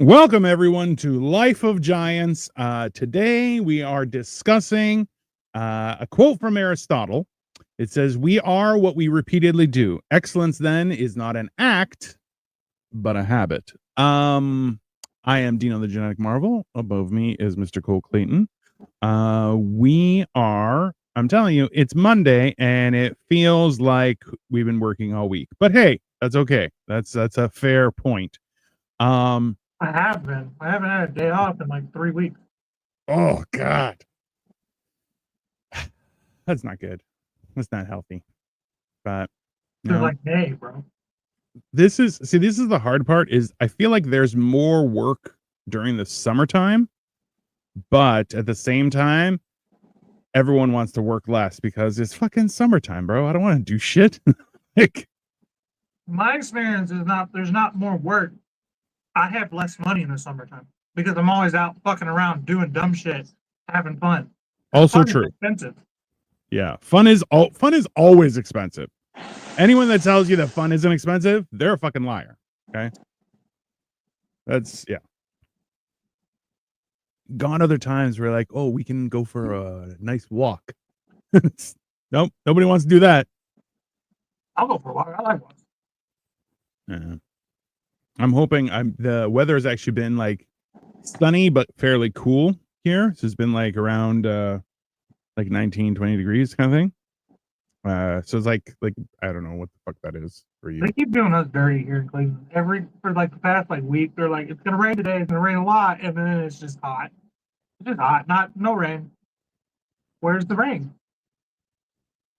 Welcome, everyone, to Life of Giants. Today, we are discussing a quote from Aristotle. It says, "We are what we repeatedly do. Excellence, then, is not an act, but a habit." I am Dino the Genetic Marvel. Above me is Mr. Cole Clayton. I'm telling you, it's Monday, and it feels like we've been working all week. But hey, that's okay. That's a fair point. I have been. I haven't had a day off in like 3 weeks. Oh God, that's not good. That's not healthy. But It's no, like May, bro. this is the hard part. Is I feel like there's more work during the summertime, but at the same time, everyone wants to work less because it's fucking summertime, bro. I don't want to do shit. Like, My experience is not there's not more work. I have less money in the summertime because I'm always out fucking around doing dumb shit, having fun. And also fun is true. expensive. Yeah, fun is always expensive. Anyone that tells you that fun isn't expensive, they're a fucking liar. Okay, that's yeah. Gone other times where like, oh, we can go for a nice walk. Nope, nobody wants to do that. I'll go for a walk. I like walks. Yeah. I'm hoping the weather has actually been like sunny but fairly cool here. So it's been like around like 19, 20 degrees kind of thing. So it's like I don't know what the fuck that is for you. They keep doing us dirty here in Cleveland. For like the past like week, they're like, it's gonna rain today, it's gonna rain a lot, and then it's just hot. It's just hot, not no rain. Where's the rain?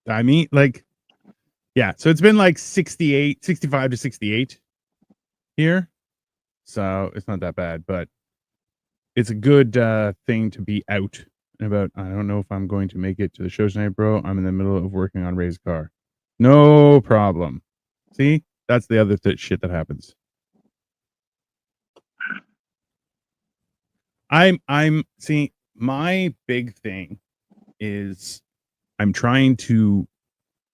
I mean, like, yeah. So it's been like 68, 65 to 68 here. So it's not that bad, but it's a good thing to be out and about. I don't know if I'm going to make it to the show tonight, bro. I'm in the middle of working on Ray's car. No problem. See, that's the other shit that happens. I'm see, my big thing is I'm trying to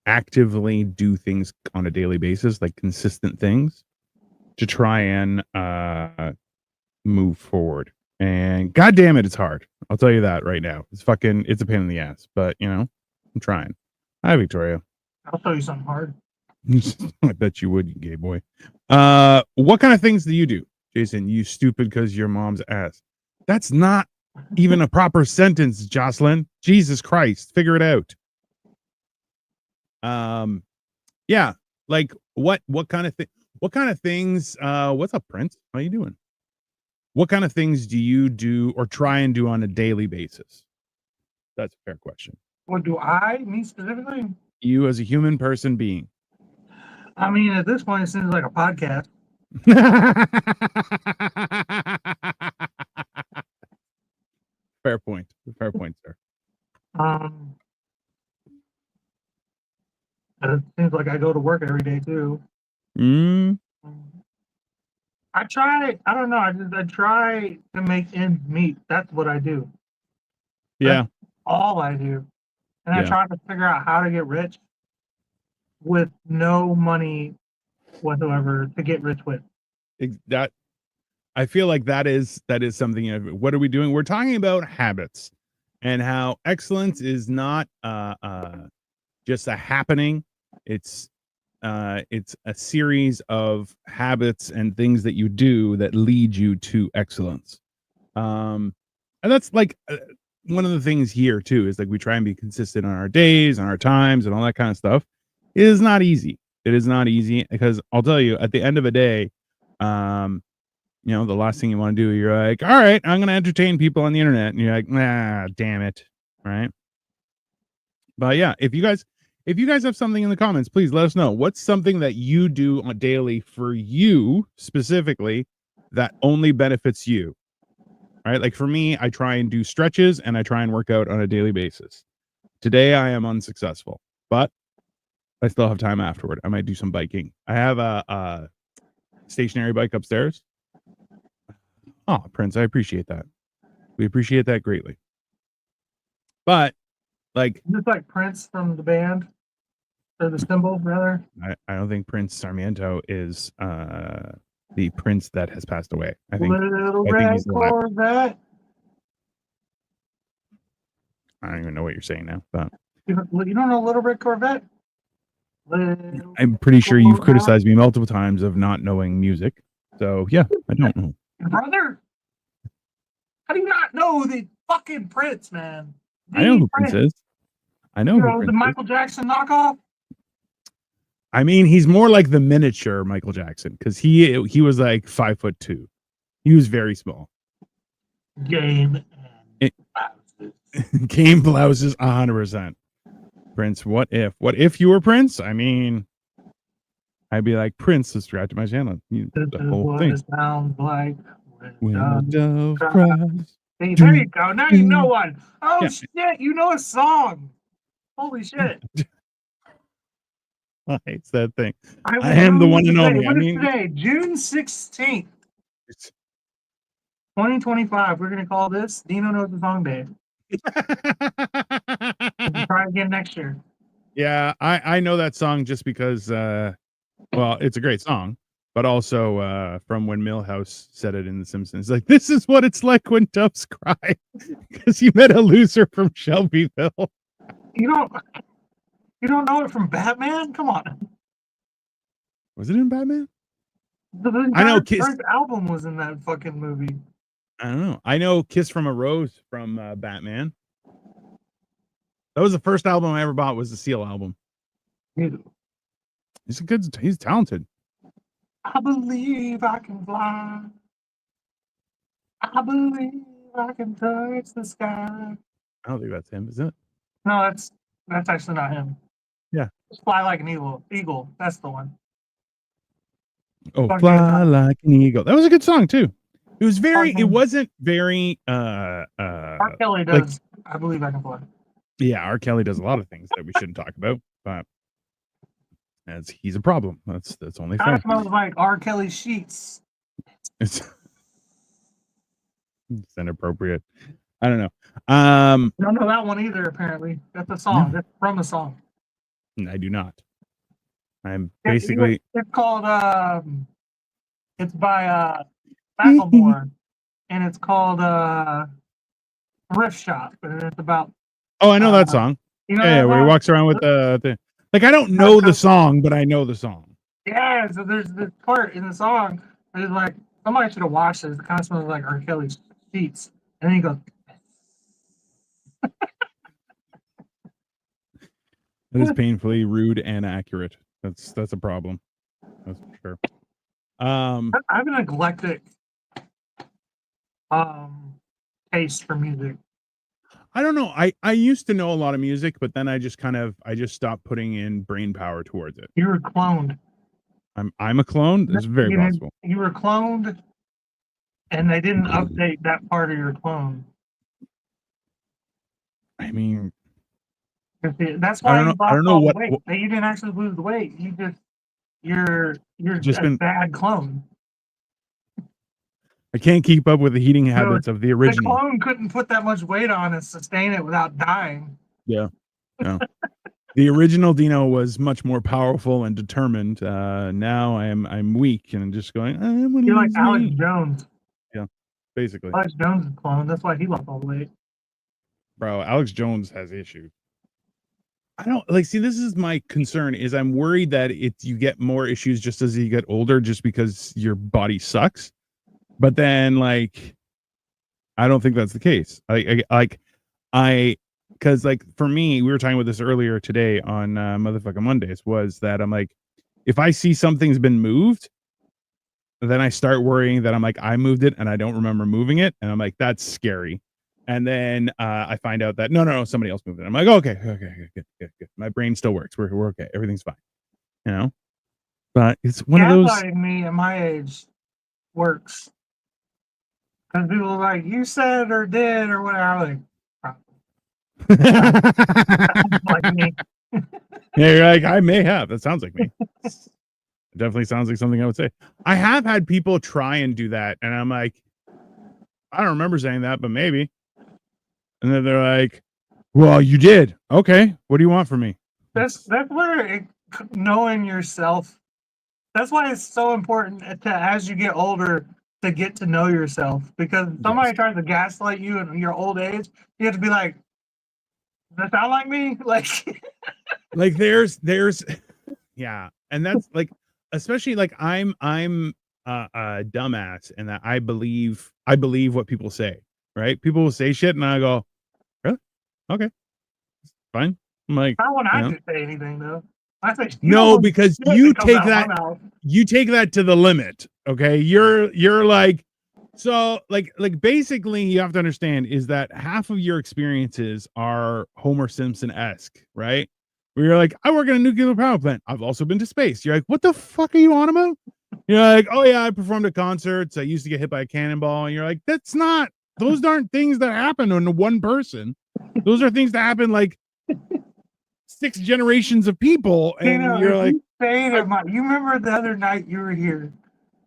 actively do things on a daily basis, like consistent things, to try and move forward. And god damn it, it's hard. I'll tell you that right now. It's a pain in the ass, but you know, I'm trying. Hi, Victoria. I'll show you something hard. I bet you would, you gay boy. What kind of things do you do, Jason? You stupid because your mom's ass. That's not even a proper sentence, Jocelyn. Jesus Christ, figure it out. Yeah, like what kind of things? What's up, Prince? How you doing? What kind of things do you do or try and do on a daily basis? That's a fair question. What do I, me specifically? You as a human person being. I mean, at this point, it seems like a podcast. Fair point. Fair point, sir. Um, and it seems like I go to work every day too. Mm. I try. I don't know. I try to make ends meet. That's what I do. Yeah. That's all I do. And I Yeah. try to figure out how to get rich with no money whatsoever to get rich with. That I feel like that is something. What are we doing? We're talking about habits and how excellence is not just a happening. It's a series of habits and things that you do that lead you to excellence. And that's like one of the things here too is like we try and be consistent on our days, on our times, and all that kind of stuff. It is not easy. It is not easy because I'll tell you, at the end of a day, you know, the last thing you want to do, you're like, all right, I'm going to entertain people on the internet, and you're like, nah, damn it, right? But yeah, if you guys have something in the comments, please let us know. What's something that you do on daily for you specifically that only benefits you? All right, like for me, I try and do stretches and I try and work out on a daily basis. Today I am unsuccessful, but I still have time afterward. I might do some biking. I have a stationary bike upstairs. Oh, Prince, I appreciate that. We appreciate that greatly. But like, Just like Prince from the band or the symbol, rather. I don't think Prince Sarmiento is the prince that has passed away. I think Little I think red he's alive. Corvette. I don't even know what you're saying now, but You don't know Little Red Corvette? Little I'm Red pretty sure you've Corvette. criticized me multiple times of not knowing music. So yeah, I don't know. Brother, how do you not know the fucking Prince, man? I know The who Prince Prince. is. I know You who know, the Prince is. Michael Jackson knockoff? I mean, he's more like the miniature Michael Jackson because he was like 5'2". He was very small. Game It- and Game blouses 100%. Prince, what if you were Prince? I mean, I'd be like, Prince, subscribe to my channel. this The is whole what thing. it sounds like When a doves dove cry. cries. Hey, there you go. Now you know one. Oh Yeah. shit, you know a song. Holy shit. It's that thing. I I am the will one and today. only. I What is mean, today? June 16th, 2025. We're gonna call this Dino Knows the Song Day. We'll try again next year. yeah, I know that song just because well, it's a great song, but also from when Milhouse said it in The Simpsons, like this is what it's like when doves cry, because you met a loser from Shelbyville. You don't know it from Batman? Come on. Was it in Batman? The I know entire Kiss. first album was in that fucking movie. I don't know. I know Kiss from a Rose from Batman. That was the first album I ever bought. Was the Seal album. Dude, He's talented. I believe I can fly. I believe I can touch the sky. I don't think that's him, is it? No, that's actually not him. Yeah. Just fly like an eagle. Eagle. That's the one. Oh, Fuck fly yeah. like an eagle. That was a good song too. It was very. Fucking- It wasn't very. R. Kelly like- does. I believe I can fly. Yeah, R. Kelly does a lot of things that we shouldn't talk about, but as he's a problem. That's only Kind fair. of smells like R. Kelly sheets. It's inappropriate. I don't know. I don't know that one either. Apparently, that's a song. No. That's from a song. I do not. I'm basically. It's called. It's by Macklemore, and it's called Thrift Shop, and it's about. Oh, I know that song. You know Yeah, that where he song? walks around with the. Like I don't know the song, but I know the song. Yeah, so there's this part in the song that is like somebody should have watched this. It kind of smells like R. Kelly's sheets, and then he goes, It is painfully rude and accurate. That's a problem. That's for sure. I have an eclectic taste for music. I don't know. I used to know a lot of music, but then I just stopped putting in brain power towards it. You were cloned. I'm a clone. It's very possible. You were cloned, and they didn't update that part of your clone. I mean, That's why you I don't lost know all the what weight. You didn't actually lose the weight. You're just a been. bad clone. I can't keep up with the eating habits of the The original. clone couldn't put that much weight on and sustain it without dying. Yeah. No. The original Dino was much more powerful and determined. Now I'm weak and just going. You're like Alex Jones. Yeah, basically. Alex Jones is clone. That's why he lost all the weight. Bro, Alex Jones has issues. I don't like. See, this is my concern. Is I'm worried that you get more issues just as you get older, just because your body sucks. But then, like, I don't think that's the case. Because like for me, we were talking about this earlier today on motherfucking Mondays. Was that I'm like, if I see something's been moved, then I start worrying that I'm like I moved it and I don't remember moving it, and I'm like that's scary. And then I find out that no, somebody else moved it. I'm like, okay, good. My brain still works. We're okay. Everything's fine. You know. But it's one of those. Gaslighting me at my age works. Because people are like, you said or did or whatever. I'm like, like me. Yeah, you're like, I may have. That sounds like me. It definitely sounds like something I would say. I have had people try and do that, and I'm like, I don't remember saying that, but maybe. And then they're like, well, you did. Okay. What do you want from me? That's where knowing yourself, That's why it's so important to, as you get older, to get to know yourself. Because if Yes. somebody tries to gaslight you in your old age, you have to be like, "Does that sound like me?" Like, Like there's yeah, and that's like, especially like I'm a dumbass and that I believe what people say, right? People will say shit and I go, really? Okay, fine. I'm like, not when you I know, just say anything though. I say, "You don't no, know the because shit that comes out of my mouth." you take that to the limit. Okay. You're like, so like basically you have to understand is that half of your experiences are Homer Simpson-esque, right? Where you're like, I work in a nuclear power plant. I've also been to space. You're like, what the fuck are you on about? You're like, oh yeah, I performed at concerts. I used to get hit by a cannonball. And you're like, those aren't things that happen on one person. Those are things that happen like 6 generations of people. You And know, you're if like, you stayed I, at my, you remember the other night you were here,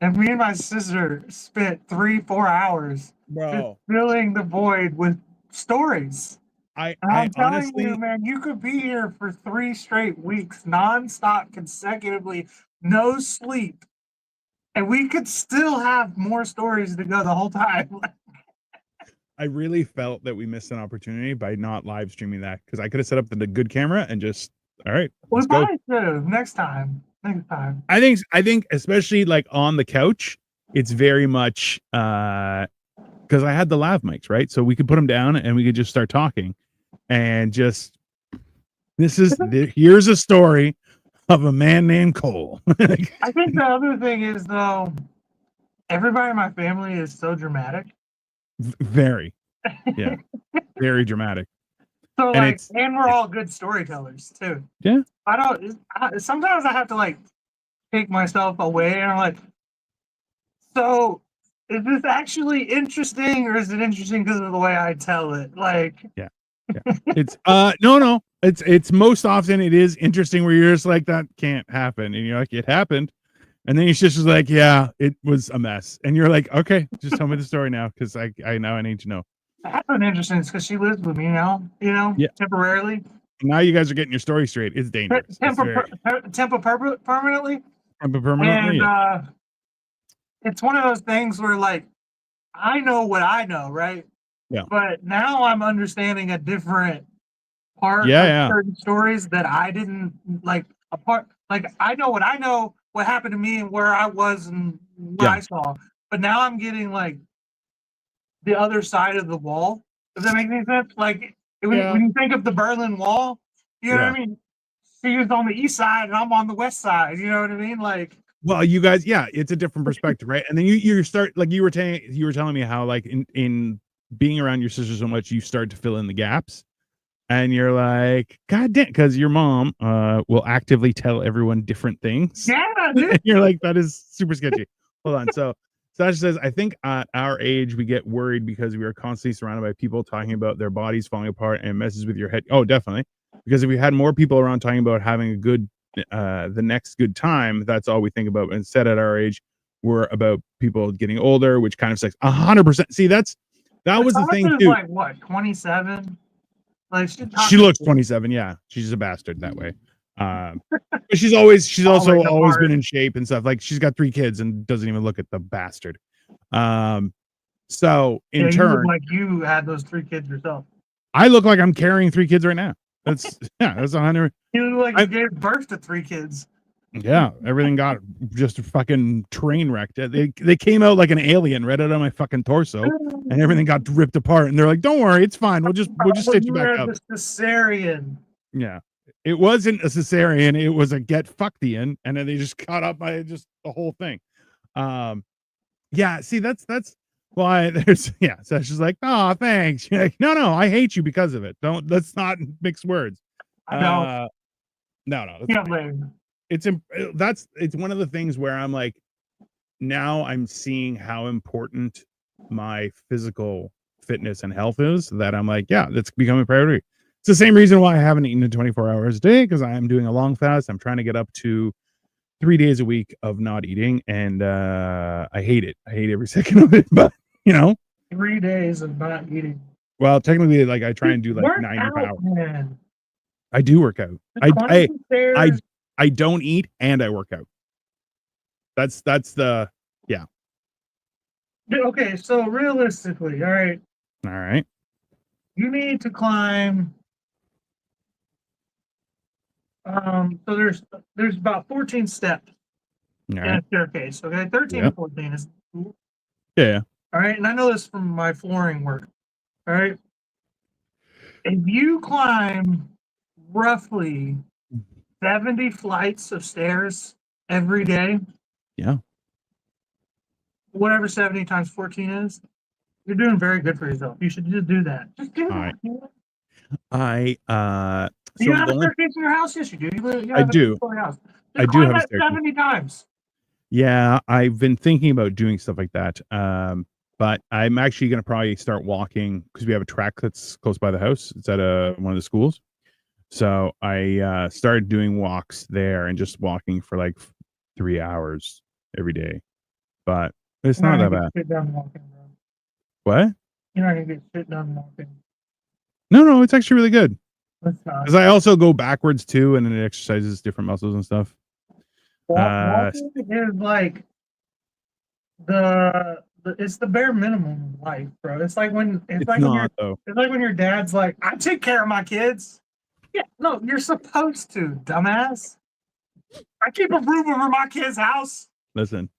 and me and my sister spent 3-4 hours just bro, filling the void with stories. And I I'm telling you, honestly, man, you could be here for 3 straight weeks, nonstop, consecutively, no sleep, and we could still have more stories to go the whole time. I really felt that we missed an opportunity by not live streaming that because I could have set up the good camera and just, all right, We let's go. probably should have next time. Next time. I think especially like on the couch, it's very much because I had the lav mics, right? So we could put them down and we could just start talking and just here's a story of a man named Cole. I think the other thing is though, everybody in my family is so dramatic. Very, yeah, very dramatic. So And like, and we're all good storytellers too. yeah, I don't. Sometimes I have to like take myself away, and I'm like, so is this actually interesting, or is it interesting because of the way I tell it? Like, yeah, yeah. It's no. It's most often it is interesting where you're just like that can't happen, and you're like it happened, and then your sister's like yeah it was a mess, and you're like okay just tell me the story now because I now I need to know. that's been interesting because she lives with me now, Yeah, temporarily, now you guys are getting your story straight. It's dangerous. It's very permanently, and permanently. it's one of those things where like I know what I know, right? Yeah, But now I'm understanding a different part yeah, of yeah, certain stories that I didn't like a part like I know what happened to me and where I was and what yeah, I saw. But now I'm getting like the other side of the wall. Does that make any sense? Like yeah, when you think of the Berlin Wall, you know what I yeah. mean? She was on the east side and I'm on the west side. You know what I mean? Like Well, you guys, yeah, it's a different perspective, right? And then you start like you were telling me how like in being around your sister so much, you start to fill in the gaps. And you're like, God damn, because your mom will actively tell everyone different things. yeah, dude. And you're like, that is super sketchy. Hold on. So Sasha says, I think at our age we get worried because we are constantly surrounded by people talking about their bodies falling apart and it messes with your head. Oh, definitely. Because if we had more people around talking about having a good the next good time, that's all we think about. But instead at our age, we're about people getting older, which kind of sucks. 100%. See, that was the thing Sasha is too. like what, 27? Like She looks 27. Yeah, she's a bastard that way. But she's also always always been apart. in shape and stuff. Like she's got 3 kids and doesn't even look at the bastard. Um, so Yeah, in you look turn, like you had those 3 kids yourself. I look like I'm carrying 3 kids right now. That's yeah, that's 100. You look like you I, gave birth to 3 kids. yeah, everything got just fucking train wrecked. They came out like an alien right out of my fucking torso, and everything got ripped apart. And they're like, "Don't worry, it's fine. We'll just Oh, stitch you you back had up." the cesarean. Yeah. It wasn't a cesarean, it was a get fuckedian, and then they just cut up my just the whole thing. Yeah, see that's why there's yeah, so she's like, "Oh, thanks." You're like, no, I hate you because of it. Don't let's not mix words. I know. No, that's Can't fine. blame. It's one of the things where I'm like, now I'm seeing how important my physical fitness and health is that I'm like, yeah, that's becoming a priority. It's the same reason why I haven't eaten in 24 hours a day because I am doing a long fast. I'm trying to get up to 3 days a week of not eating, and I hate it. I hate every second of it. But you know, 3 days of not eating. well, technically, like I try and do like Work 90 out, power. man. I do work out. The climbing I stairs. I don't eat and I work out. That's the yeah. Okay, so realistically, all right, All right. you need to climb. So there's about 14 steps All in a right. staircase. Okay, 13 Yeah. to 14 is all Yeah. right, and I know this from my flooring work. All right, if you climb roughly 70 flights of stairs every day, Yeah. whatever 70 times 14 is, you're doing very good for yourself. You should just do that. Just do All right. that. I You so have the a only staircase in your house? Yes, you do. You I have a do. two-story house. I Just do climb have a that staircase. 70 times. Yeah, I've been thinking about doing stuff like that. But I'm actually going to probably start walking because we have a track that's close by the house. It's at one of the schools. So I started doing walks there and just walking for like 3 hours every day. But it's You're not not gonna that get bad. shit done walking, bro. What? You're not gonna get shit done walking. No, it's actually really good That's not. because I also go backwards too, and then it exercises different muscles and stuff. Uh, Walking is like it's the bare minimum of life, bro. it's not though. it's like when your dad's like, I take care of my kids. Yeah, no, you're supposed to, dumbass. I keep a roof over my kid's house. Listen,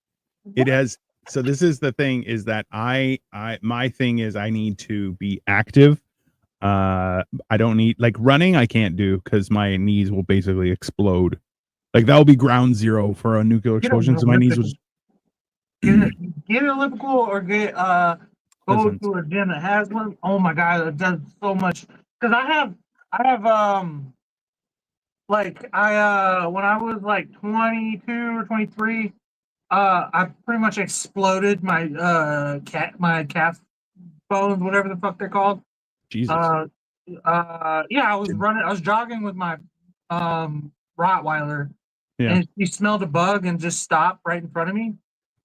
it has. So this is the thing: is that my thing is I need to be active. I don't need like running. I can't do because my knees will basically explode. Like that will be ground zero for a nuclear Get an explosion. So my knees will elliptical. just Get an elliptical or get go listen. to a gym that has one. Oh my god, it does so much. Because I have like I when I was like 22 or 23, I pretty much exploded my my calf bones, whatever the fuck they're called. Jesus. Uh yeah, I was jogging with my Rottweiler, Yeah. and he smelled a bug and just stopped right in front of me,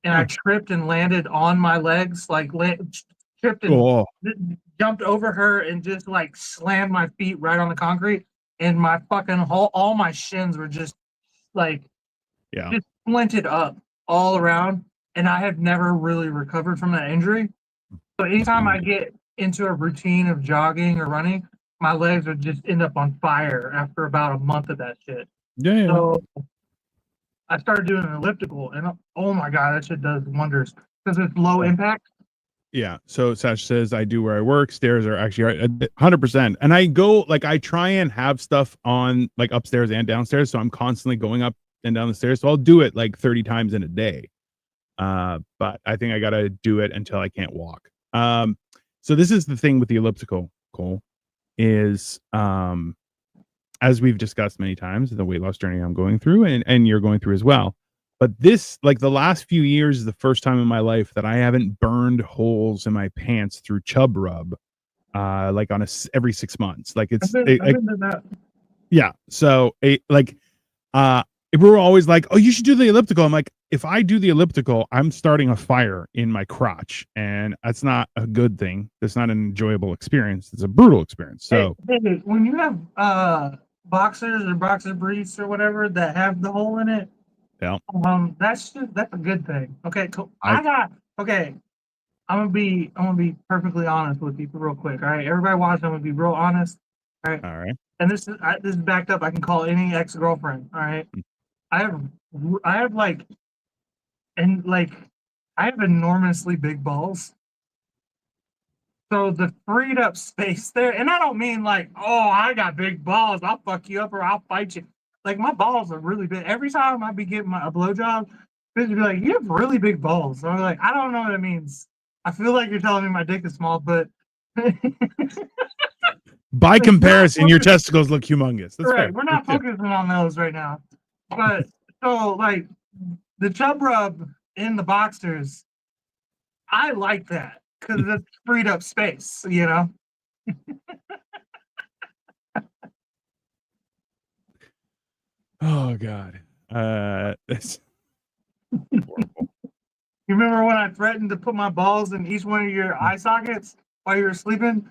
and I Huh. tripped and landed on my legs, like tripped and Oh, jumped over her and just like slammed my feet right on the concrete, and my fucking whole all my shins were just like yeah. just splinted up all around, and I have never really recovered from that injury. So anytime I get into a routine of jogging or running, my legs would just end up on fire after about a month of that shit. Yeah. So I started doing an elliptical, and oh my god, that shit does wonders because it's low Yeah. impact. Yeah. So Sash says I do where I work. Stairs are actually 100%. And I go like I try and have stuff on like upstairs and downstairs. So I'm constantly going up and down the stairs. So I'll do it like 30 times in a day. But I think I gotta do it until I can't walk. So this is the thing with the elliptical, Cole, is as we've discussed many times, the weight loss journey I'm going through and you're going through as well. But this, like the last few years, is the first time in my life that I haven't burned holes in my pants through chub rub, like on every 6 months. Like I've it's been, it, I've been to that. yeah. So if we were always like, oh, you should do the elliptical. I'm like, if I do the elliptical, I'm starting a fire in my crotch, and that's not a good thing. That's not an enjoyable experience. It's a brutal experience. So Hey, when you have boxers or boxer briefs or whatever that have the hole in it, yeah, that's a good thing. Okay, cool. I Okay. I'm gonna be perfectly honest with you real quick. All right, everybody watching, I'm gonna be real honest. All right, all right. and this is backed up. I can call any ex girlfriend. All right, I have I have like I have enormously big balls. So the freed up space there, and I don't mean like, oh, I got big balls, I'll fuck you up or I'll fight you. Like my balls are really big. Every time I be getting a blowjob, bitch be like, you have really big balls. So I'm like, I don't know what it means. I feel like you're telling me my dick is small, but By like, comparison, your testicles look humongous. That's right, fair. we're not focusing on those right now. But so like the chub rub in the boxers, I like that because it's freed up space, you know. Oh God. It's horrible. You remember when I threatened to put my balls in each one of your eye sockets while you were sleeping?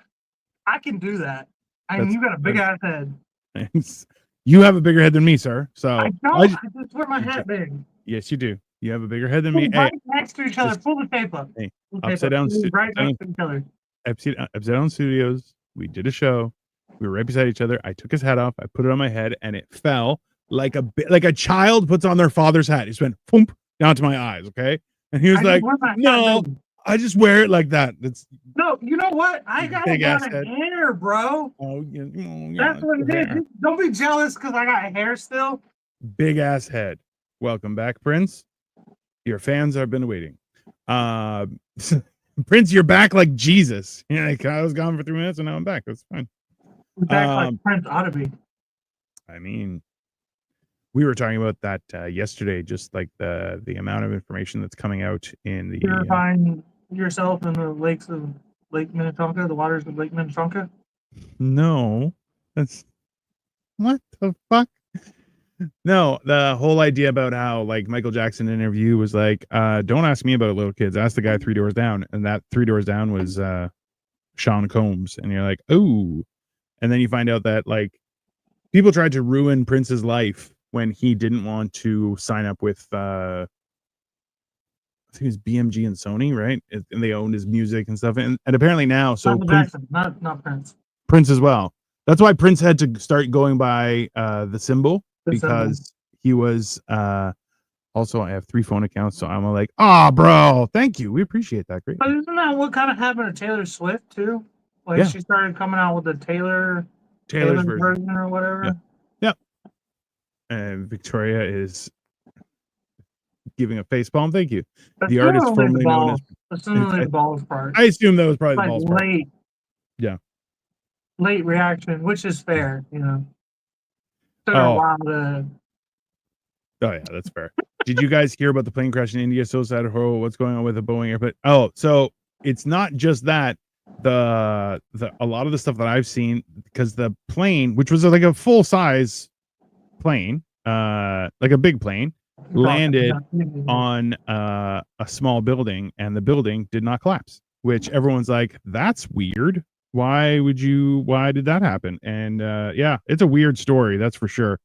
I can do that. And That's you got a big ass head. thanks. You have a bigger head than me, sir. I So don't. I just wear my you hat big. yes, you do. You have a bigger head than me. Right Hey, next to each other. just Pull the tape up. hey, Pull the tape upside up. down, Right next to each other. upside down studios. We did a show. We were right beside each other. I took his hat off. I put it on my head, and it fell like a child puts on their father's hat. It just went boom down to my eyes. Okay, and he was like, "No, I just wear it like that." That's no. You know what? I got a lot of hair, bro. Oh yeah, that's what it is. Don't be jealous because I got hair still. Big ass head. Welcome back, Prince. Your fans have been waiting. Prince, you're back like Jesus. Yeah, like I was gone for 3 minutes and now I'm back. That's fine. Back like Prince ought to be. I mean, we were talking about that yesterday, just like the amount of information that's coming out in the purifying yourself in the lakes of Lake Minnetonka, the waters of Lake Minnetonka. No, that's what the fuck. No, the whole idea about how like Michael Jackson interview was like, don't ask me about little kids. Ask the guy 3 doors down, and that 3 doors down was Sean Combs, and you're like, oh, and then you find out that like people tried to ruin Prince's life when he didn't want to sign up with I think it was BMG and Sony, right? And they owned his music and stuff, and apparently now, so Prince, not Prince. Prince as well. That's why Prince had to start going by the symbol because he was also I have 3 phone accounts, so I'm like, bro, thank you, we appreciate that. Great. But isn't that what kind of happened to Taylor Swift too? Like she started coming out with the Taylor's version or whatever. Yeah. And Victoria is giving a face palm. Thank you. The artist formerly known as assuming the balls part. I assume that was probably the balls part. Yeah. Late reaction, which is fair, you know. Took a while to. Oh yeah, that's fair. Did you guys hear about the plane crash in India? So sad. Oh, what's going on with the Boeing airplane? Oh, so it's not just that. A lot of the stuff that I've seen, because the plane, which was like a full size plane, like a big plane, landed on a small building, and the building did not collapse. Which everyone's like, that's weird. Why did that happen? And yeah, it's a weird story, that's for sure.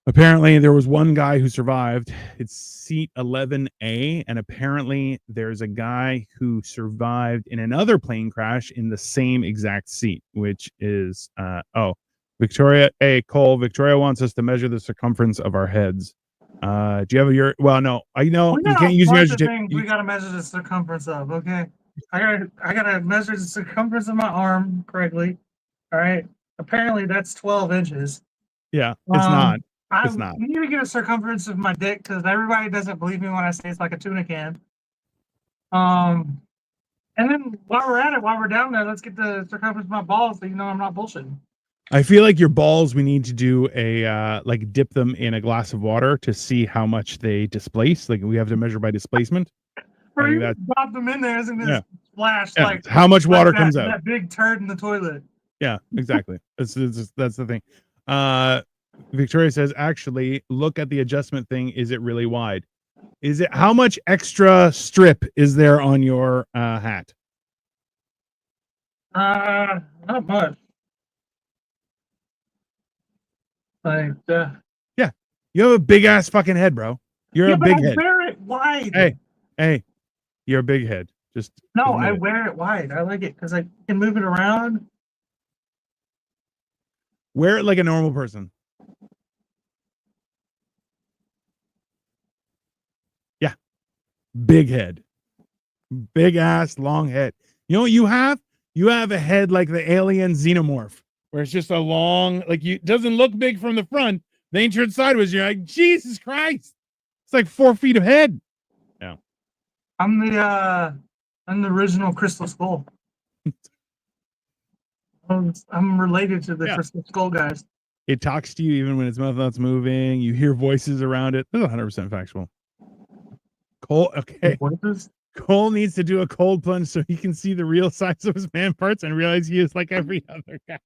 Apparently there was one guy who survived. It's seat 11A, and apparently there's a guy who survived in another plane crash in the same exact seat, which is Victoria. Hey, Cole, Victoria wants us to measure the circumference of our heads. Do you have your I know you can't use measure tape. We gotta measure the circumference of, okay. I gotta measure the circumference of my arm correctly. All right. Apparently that's 12 inches. Yeah, it's not. I need to get a circumference of my dick because everybody doesn't believe me when I say it's like a tuna can. And then while we're down there, let's get the circumference of my balls so you know I'm not bullshitting. I feel like your balls, we need to do a like dip them in a glass of water to see how much they displace. Like we have to measure by displacement. Or you drop them in there, isn't this splash like how much water comes out? That big turd in the toilet. Yeah, exactly. that's the thing. Victoria says, actually, look at the adjustment thing. Is it really wide? Is it how much extra strip is there on your hat? Not much. Like yeah, you have a big ass fucking head, bro. You're a big head. Wear it wide. Hey, you're a big head. Just no, I wear it wide. I like it because I can move it around. Wear it like a normal person. Yeah, big head, big ass, long head. You know what you have? You have a head like the alien xenomorph, where it's just a long, like you doesn't look big from the front. Then you turn sideways, you're like, Jesus Christ! It's like 4 feet of head. Yeah, I'm the original Crystal Skull. I'm related to the Crystal Skull guys. It talks to you even when its mouth not moving. You hear voices around it. That's 100% factual. Cole, okay. Cole needs to do a cold plunge so he can see the real size of his man parts and realize he is like every other guy.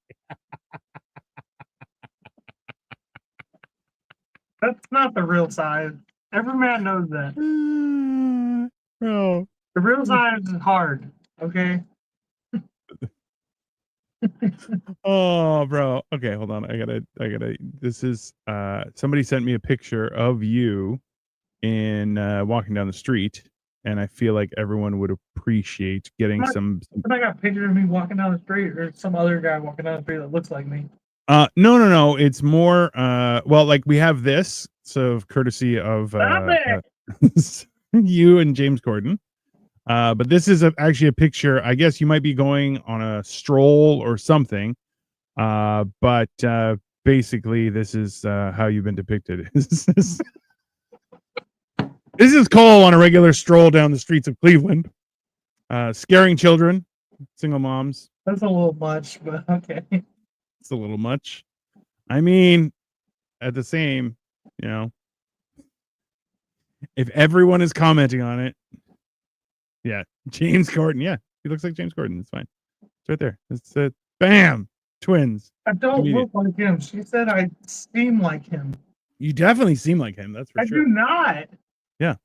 That's not the real size. Every man knows that. Bro. The real size is hard, okay? Oh, bro. Okay, hold on. I gotta this is somebody sent me a picture of you in walking down the street, and I feel like everyone would appreciate getting some. I got a picture of me walking down the street, or some other guy walking down the street that looks like me. No. It's more. Well, like we have this, so courtesy of you and James Corden. But this is actually a picture. I guess you might be going on a stroll or something. But basically, this is how you've been depicted. This is Cole on a regular stroll down the streets of Cleveland, scaring children, single moms. That's a little much, but okay. It's a little much. I mean, at the same, if everyone is commenting on it, yeah, James Corden, yeah, he looks like James Corden. It's fine. It's right there. It's bam, twins. I don't look like him. She said I seem like him. You definitely seem like him. That's for sure. I do not. Yeah.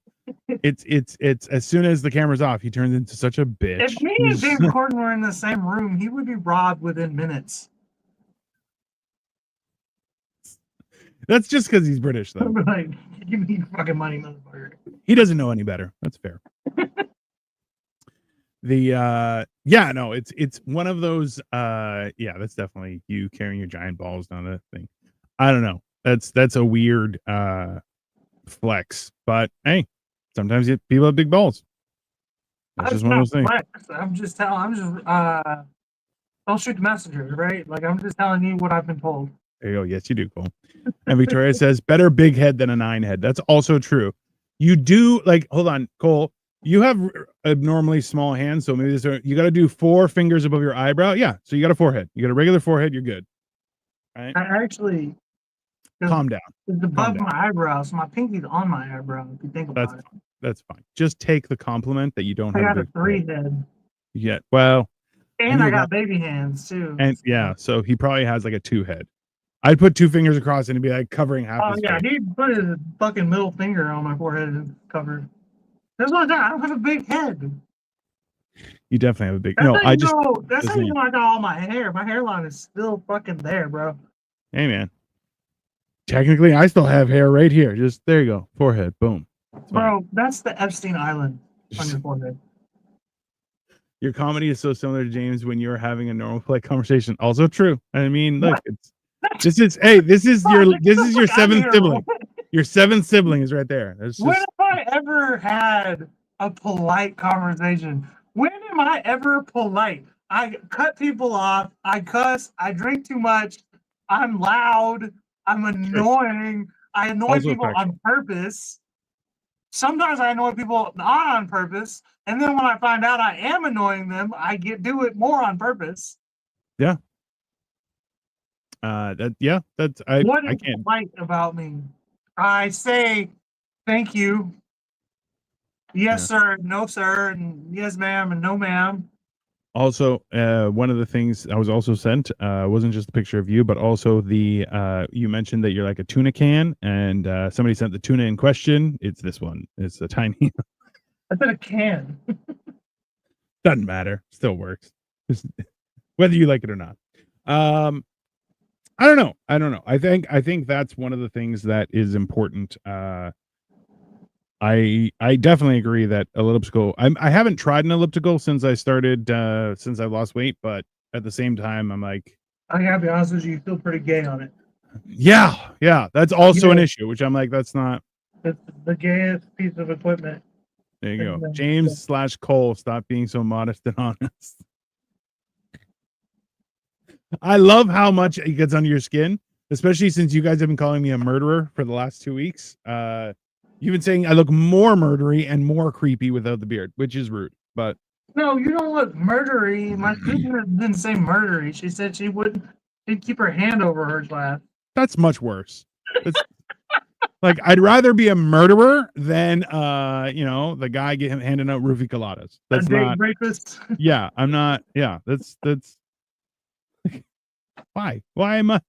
It's as soon as the camera's off, he turns into such a bitch. If me and James Corden were in the same room, he would be robbed within minutes. That's just because he's British, though. Like, give me fucking money, motherfucker. He doesn't know any better. That's fair. It's one of those. That's definitely you carrying your giant balls down that thing. I don't know. That's a weird flex, but hey, sometimes people have big balls. That's just one of those things. Don't shoot the messenger, right? Like, I'm just telling you what I've been told. There you go. Yes, you do, Cole. And Victoria says, better big head than a 9 head. That's also true. You do, hold on, Cole. You have abnormally small hands, so maybe you got to do 4 fingers above your eyebrow. Yeah, so you got a forehead. You got a regular forehead, you're good. Right? I actually... Calm down. It's above my eyebrow, so my pinky's on my eyebrow, if you think about it. That's fine. Just take the compliment that you don't have a 3 head. Yeah, well... And I got baby hands, too. And yeah, so he probably has like a 2 head. I'd put 2 fingers across and it'd be like covering half his face. He'd put his fucking middle finger on my forehead and cover. That's what I don't have a big head. You definitely have a big... That's how you know I got all my hair. My hairline is still fucking there, bro. Hey, man. Technically, I still have hair right here. Just, there you go. Forehead. Boom. Bro, that's the Epstein Island on your forehead. Your comedy is so similar to James when you're having a normal play conversation. Also true. I mean, look, this is your 7th sibling. Your 7th sibling is right there. When have I ever had a polite conversation? When am I ever polite? I cut people off. I cuss. I drink too much. I'm loud. I'm annoying. I annoy people on purpose. Sometimes I annoy people not on purpose. And then when I find out I am annoying them, I do it more on purpose. Yeah. I can't polite about me. I say thank you. Yes, sir. No, sir. And yes, ma'am. And no, ma'am. Also, one of the things I was also sent wasn't just a picture of you, but also you mentioned that you're like a tuna can, and somebody sent the tuna in question. It's this one. It's a tiny. I said a can. Doesn't matter. Still works. Whether you like it or not. I don't know. I think that's one of the things that is important. I definitely agree that elliptical. I haven't tried an elliptical since I started since I've lost weight, but at the same time, I'm like, I gotta be honest with you, you feel pretty gay on it. Yeah, that's also an issue, which I'm like, that's not. It's the gayest piece of equipment. There you go, James/Cole. Stop being so modest and honest. I love how much it gets under your skin, especially since you guys have been calling me a murderer for the last 2 weeks. You've been saying I look more murdery and more creepy without the beard, which is rude. But no, you don't look murdery. My sister didn't say murdery. She said she'd keep her hand over her glass. That's much worse. It's, like, I'd rather be a murderer than the guy handing out roofie coladas. That's not rapist. Yeah, I'm not. Yeah, that's why am I?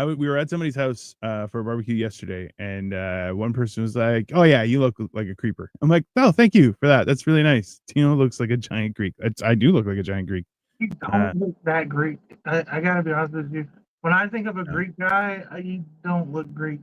We were at somebody's house for a barbecue yesterday, and one person was like, "Oh yeah, you look like a creeper." I'm like, "Oh, thank you for that. That's really nice." Tino looks like a giant Greek. I do look like a giant Greek. You don't look that Greek. I gotta be honest with you. When I think of a Greek guy, you don't look Greek.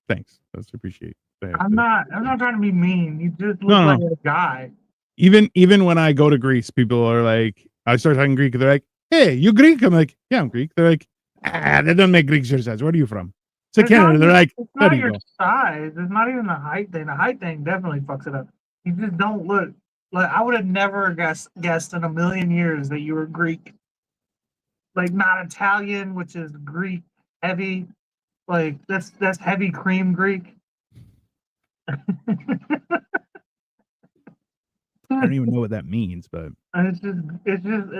Thanks. That's appreciate. I'm not trying to be mean. You just look No, like no. a guy. Even when I go to Greece, people are like, I start talking Greek. They're like, "Hey, you Greek?" I'm like, "Yeah, I'm Greek." They're like, "Ah, that doesn't make Greek sense. Where are you from?" So It's not, Canada. They're like, it's "There not you your go." size. It's not even the height thing. The height thing definitely fucks it up. You just don't look like I would have never guessed in a million years that you were Greek. Like not Italian, which is Greek heavy. Like that's heavy cream Greek. I don't even know what that means, but It's just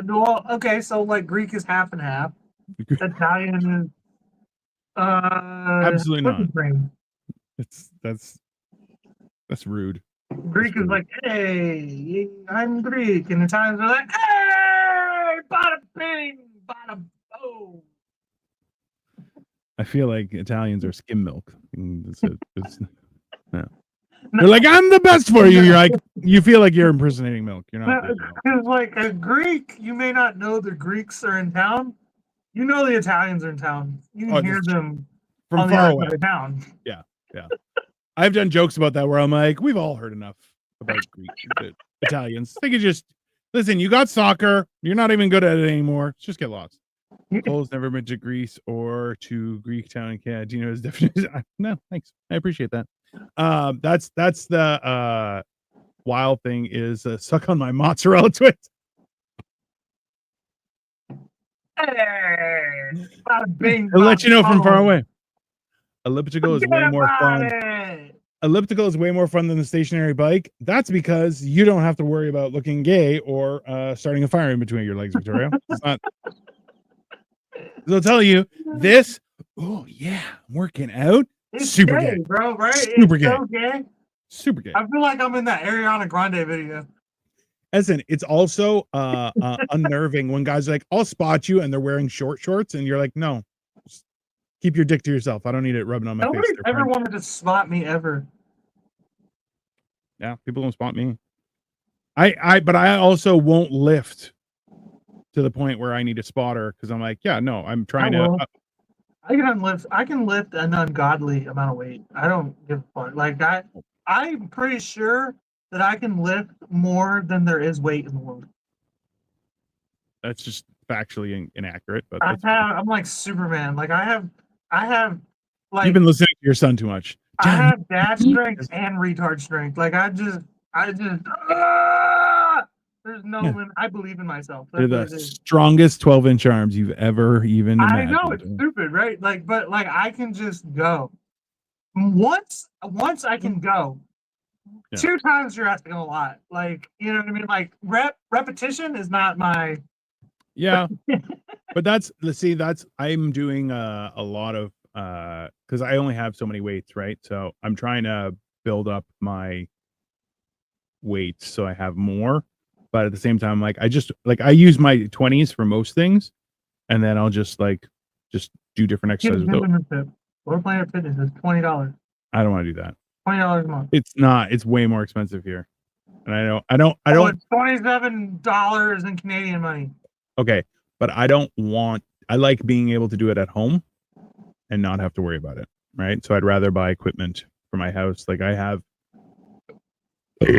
well, okay, so like Greek is half and half. Italian is absolutely not. cookie cream. That's rude. Greek is like, hey, I'm Greek, and Italians are like, hey, bada bing, bada boom. I feel like Italians are skim milk. It's no. No, They're like, I'm the best for you. You're like, you feel like you're impersonating milk. You're not really milk. because like a Greek, you may not know the Greeks are in town. You know the Italians are in town. You can hear them from on the far other away. side of town. Yeah. I've done jokes about that where I'm like, we've all heard enough about Greek Italians. They could just listen. You got soccer. You're not even good at it anymore. Just get lost. Cole's never been to Greece or to Greek town in Canada. Do you know his definition? No, thanks. I appreciate that. That's the wild thing is suck on my mozzarella twist. Hey, bada bing, I'll let you know from far boom. away. Elliptical is way more fun. Elliptical is way more fun than the stationary bike. That's because you don't have to worry about looking gay or starting a fire in between your legs, Victoria. It's not. They'll tell you this. Oh yeah, I'm working out. It's Super gay, gay, bro. Right? Super It's gay. so gay. Super gay. I feel like I'm in that Ariana Grande video. Listen, it's also unnerving when guys are like, I'll spot you, and they're wearing short shorts, and you're like, no, just keep your dick to yourself. I don't need it rubbing on my Nobody face. ever wanted to spot me ever. Yeah, people don't spot me. But I also won't lift to the point where I need a spotter because I'm like, yeah, no, I'm trying to. I can lift an ungodly amount of weight. I don't give a fuck. Like I'm pretty sure that I can lift more than there is weight in the world. That's just factually inaccurate, but I'm like Superman. Like I have like you've been listening to your son too much. I have dad strength and retard strength. Like I just there's no limit. I believe in myself. They're the strongest 12-inch arms you've ever even imagined. I know it's stupid, right? But I can just go. Once I can go. Yeah. 2 times you're asking a lot. Like, you know what I mean? Like repetition is not my. Yeah, but that's I'm doing a lot of because I only have so many weights, right? So I'm trying to build up my weights so I have more. But at the same time, like I use my 20s for most things, and then I'll just do different exercises. Lower Planet Fitness is $20. I don't want to do that. $20 a month. It's not. It's way more expensive here, and I don't. It's $27 in Canadian money. Okay, but I don't want. I like being able to do it at home, and not have to worry about it. Right. So I'd rather buy equipment for my house. Like I have. But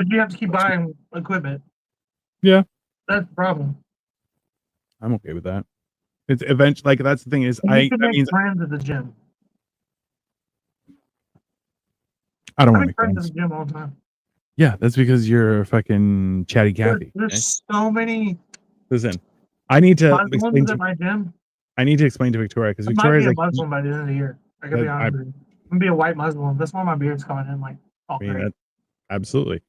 you have to keep buying equipment. Yeah. That's the problem. I'm okay with that. It's eventually like that's the thing is you can make friends at the gym. I don't want to make friends at the gym all the time. Yeah, that's because you're a fucking chatty Cathy. There's so many. Listen, I need to explain at my gym. I need to explain to Victoria because Victoria's like Muslim by the end of the year. I gotta be honest with you. I'm gonna be a white Muslim. That's why my beard's coming in like all great. Absolutely.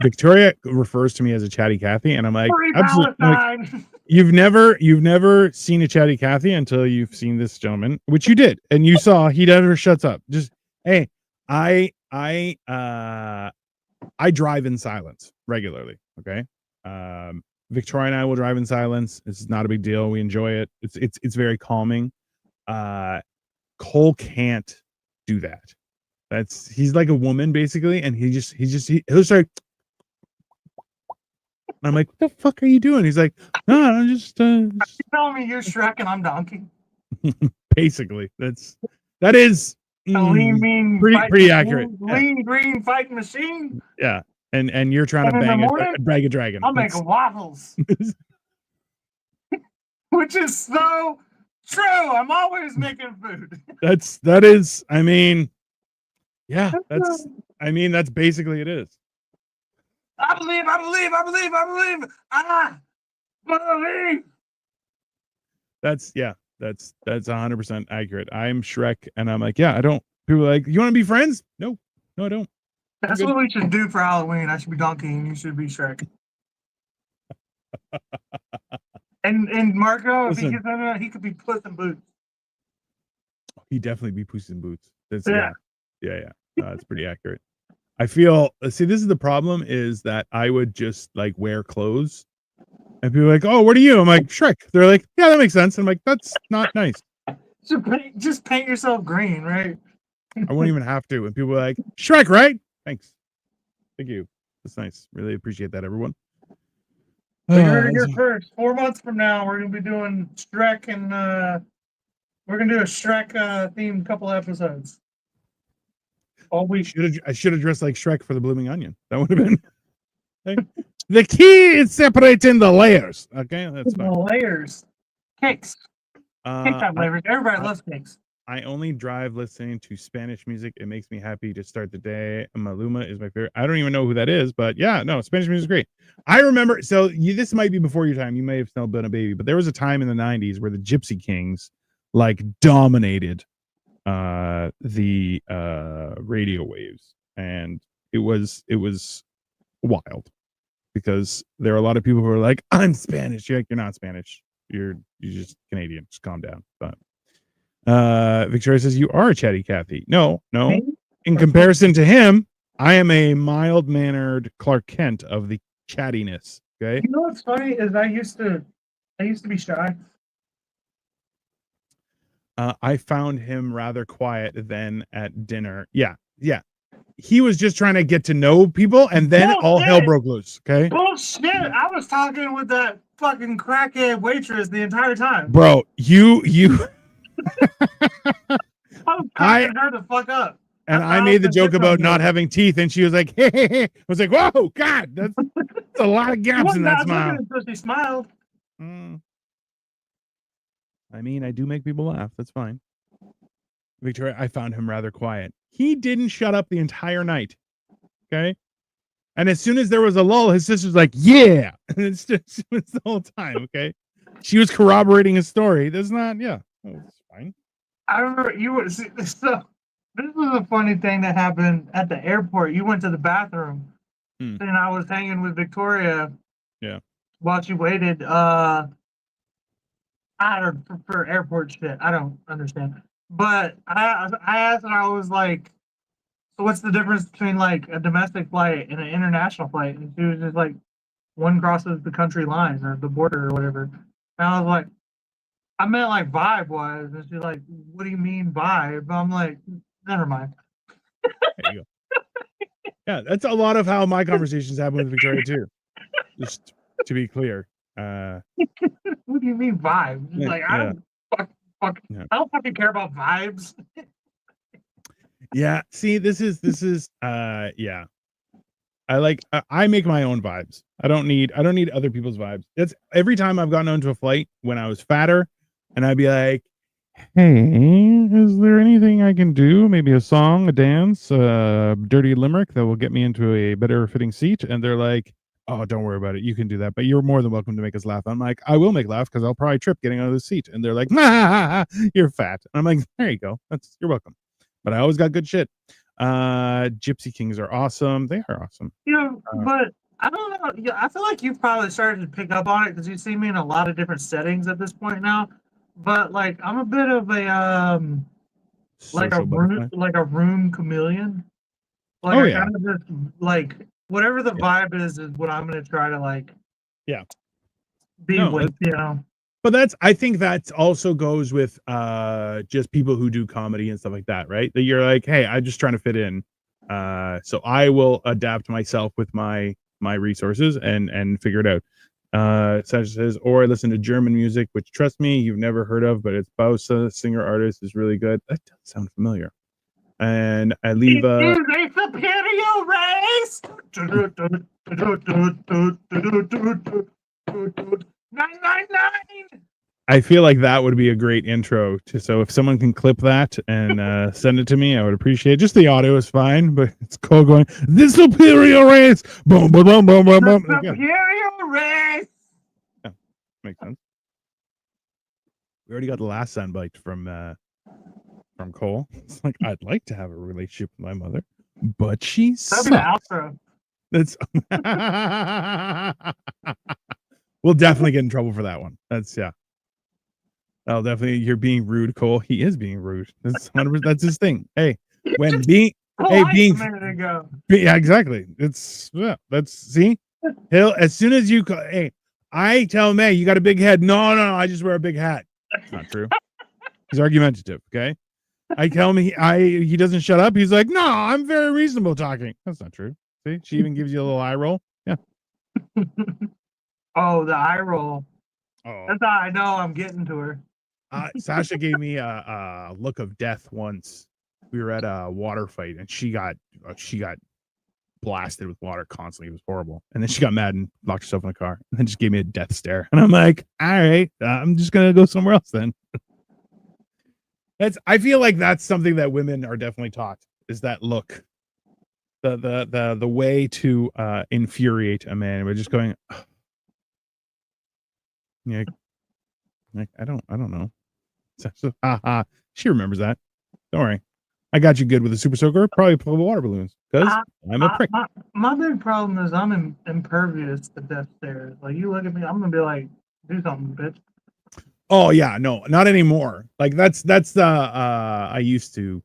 Victoria refers to me as a chatty Cathy, and I'm like, absolutely. Like, you've never seen a chatty Cathy until you've seen this gentleman, which you did, and you saw he never shuts up. Just hey, I drive in silence regularly. Okay. Victoria and I will drive in silence. It's not a big deal. We enjoy it. It's very calming. Cole can't do that. He's like a woman basically, and he'll start. And I'm like, what the fuck are you doing? He's like, no, I'm just. You telling me you're Shrek and I'm Donkey? Basically, that is A lean, mean, pretty accurate. lean, green fighting machine. Yeah, and you're trying to And in the bang morning, a dragon. I'll make waffles, which is so true. I'm always making food. that is. I mean, yeah, that's basically it is. I believe. Ah, believe. That's 100% accurate. I'm Shrek, and I'm like, yeah, I don't. People are like, you want to be friends? No, I don't. That's what we should do for Halloween. I should be Donkey, and you should be Shrek. and Marco, if he gets in it, he could be Puss in Boots. He'd definitely be Puss in Boots. That's yeah. No, that's pretty accurate. I feel. See, this is the problem: is that I would just like wear clothes, and people are like, "Oh, what are you?" I'm like, Shrek. They're like, "Yeah, that makes sense." I'm like, "That's not nice." So just paint yourself green, right? I won't even have to. And people are like, Shrek, right? Thanks. Thank you. That's nice. Really appreciate that, everyone. So you heard it here first. 4 months from now, we're gonna be doing Shrek, and we're gonna do a Shrek themed couple episodes. All week. I should have dressed like Shrek for the Blooming Onion. That would have been. Okay. The key is separating the layers. Okay, that's fine. The layers. Cakes. Cake time flavors. Everybody loves cakes. I only drive listening to Spanish music. It makes me happy to start the day. Maluma is my favorite. I don't even know who that is, but yeah, no, Spanish music is great. I remember, so this might be before your time. You may have still been a baby, but there was a time in the 90s where the Gypsy Kings like dominated the radio waves, and it was wild because there are a lot of people who are like, I'm Spanish. You're like, you're not Spanish. You're just Canadian. Just calm down. But Victoria says, you are a chatty Cathy. No. In comparison to him, I am a mild-mannered Clark Kent of the chattiness. Okay. You know what's funny is I used to be shy. I found him rather quiet then at dinner. Yeah. He was just trying to get to know people, and then all hell broke loose. Okay. Bullshit! I was talking with that fucking crackhead waitress the entire time. Bro, you. I was cracking her the fuck up. And I made the joke about not having teeth, and she was like, hey. I was like, whoa, God, that's a lot of gaps in that smile. She smiled. I mean, I do make people laugh. That's fine. Victoria, I found him rather quiet. He didn't shut up the entire night. Okay. And as soon as there was a lull, his sister's like, yeah. And it's the whole time. Okay. She was corroborating his story. That's not, yeah. It's fine. I remember you were, so this was a funny thing that happened at the airport. You went to the bathroom and I was hanging with Victoria. Yeah. While she waited, I don't for airport shit. I don't understand. But I asked and I was like, so what's the difference between like a domestic flight and an international flight? And she was just like, one crosses the country line or the border or whatever. And I was like, I meant like vibe wise. And she's like, what do you mean vibe? I'm like, never mind. There you go. Yeah, that's a lot of how my conversations happen with Victoria too. Just to be clear. What do you mean vibe? Just like I don't fucking care about vibes. Yeah, see, this is yeah. I make my own vibes. I don't need other people's vibes. That's every time I've gotten onto a flight when I was fatter, and I'd be like, hey, is there anything I can do? Maybe a song, a dance, a dirty limerick that will get me into a better fitting seat? And they're like, oh, don't worry about it. You can do that, but you're more than welcome to make us laugh. I'm like, I will make laugh because I'll probably trip getting out of the seat. And they're like, nah, you're fat. And I'm like, there you go. You're welcome. But I always got good shit. Gypsy Kings are awesome. They are awesome. But I don't know. Yeah, I feel like you've probably started to pick up on it because you see me in a lot of different settings at this point now. But like, I'm a bit of a like a room chameleon. Like, I kind of just like whatever the vibe is what I'm gonna try to like. Yeah. Be with, you know. But I think that also goes with just people who do comedy and stuff like that, right? That you're like, hey, I'm just trying to fit in. So I will adapt myself with my resources and figure it out. Sasha says, or I listen to German music, which trust me, you've never heard of, but it's Bausa, singer artist is really good. That does sound familiar. and I leave It is a superior race. 999. I feel like that would be a great intro to, so if someone can clip that and send it to me, I would appreciate it. Just the audio is fine, but it's Cole going, the superior race. Boom, boom, boom, boom, boom, boom. The superior race. Yeah, makes sense. We already got the last soundbite from Cole. It's like, I'd like to have a relationship with my mother, but she sucks. Outro. That's we'll definitely get in trouble for that one. That's I'll definitely. You're being rude, Cole. He is being rude. That's 100%. That's his thing. Hey, when being a minute ago. Yeah, exactly. It's that's see. He'll as soon as you hey, I tell him, hey, you got a big head. No, I just wear a big hat. That's not true. He's argumentative. Okay. I tell him he doesn't shut up. He's like, no, I'm very reasonable talking. That's not true. See, she even gives you a little eye roll. Yeah. Oh, the eye roll. Oh, that's how I know I'm getting to her. Sasha gave me a look of death once. We were at a water fight, and she got blasted with water constantly. It was horrible. And then she got mad and locked herself in the car, and then just gave me a death stare. And I'm like, all right, I'm just gonna go somewhere else then. I feel like that's something that women are definitely taught, is that look. The way to infuriate a man. We're just going, yeah, like, I don't know. She remembers that. Don't worry. I got you good with a super soaker. Probably pull water balloons because I'm a prick. My big problem is I'm impervious to death stares. Like, you look at me, I'm gonna be like, do something, bitch. Oh yeah, no, not anymore. Like that's the I used to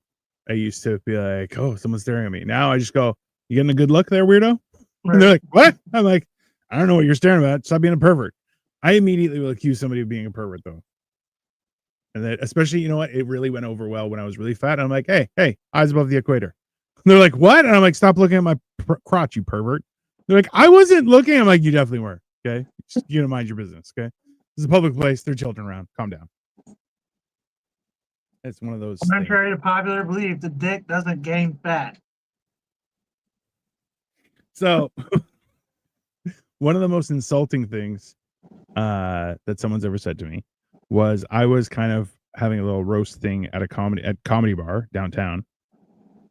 be like, oh, someone's staring at me. Now I just go, you getting a good look there, weirdo? Right. And they're like, what? I'm like, I don't know what you're staring at. Stop being a pervert. I immediately will accuse somebody of being a pervert though. And that, especially, you know what? It really went over well when I was really fat. I'm like, hey, eyes above the equator. And they're like, what? And I'm like, stop looking at my crotch, you pervert. They're like, I wasn't looking. I'm like, you definitely were. Okay. Just, you know, mind your business. Okay. This is a public place. There are children around. Calm down. It's one of those. Contrary to popular belief, the dick doesn't gain fat. So, one of the most insulting things that someone's ever said to me was I was kind of having a little roast thing at comedy bar downtown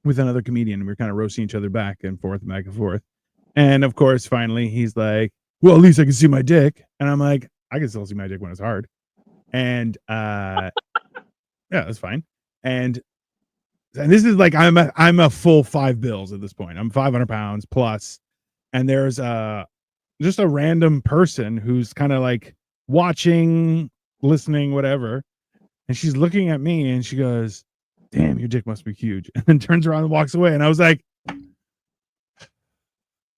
with another comedian. We were kind of roasting each other back and forth. And of course, finally, he's like, well, at least I can see my dick. And I'm like, I can still see my dick when it's hard. And yeah, that's fine. And this is like, I'm a full $5 at this point. I'm 500 pounds plus. And there's just a random person who's kind of like watching, listening, whatever. And she's looking at me and she goes, damn, your dick must be huge. And then turns around and walks away. And I was like,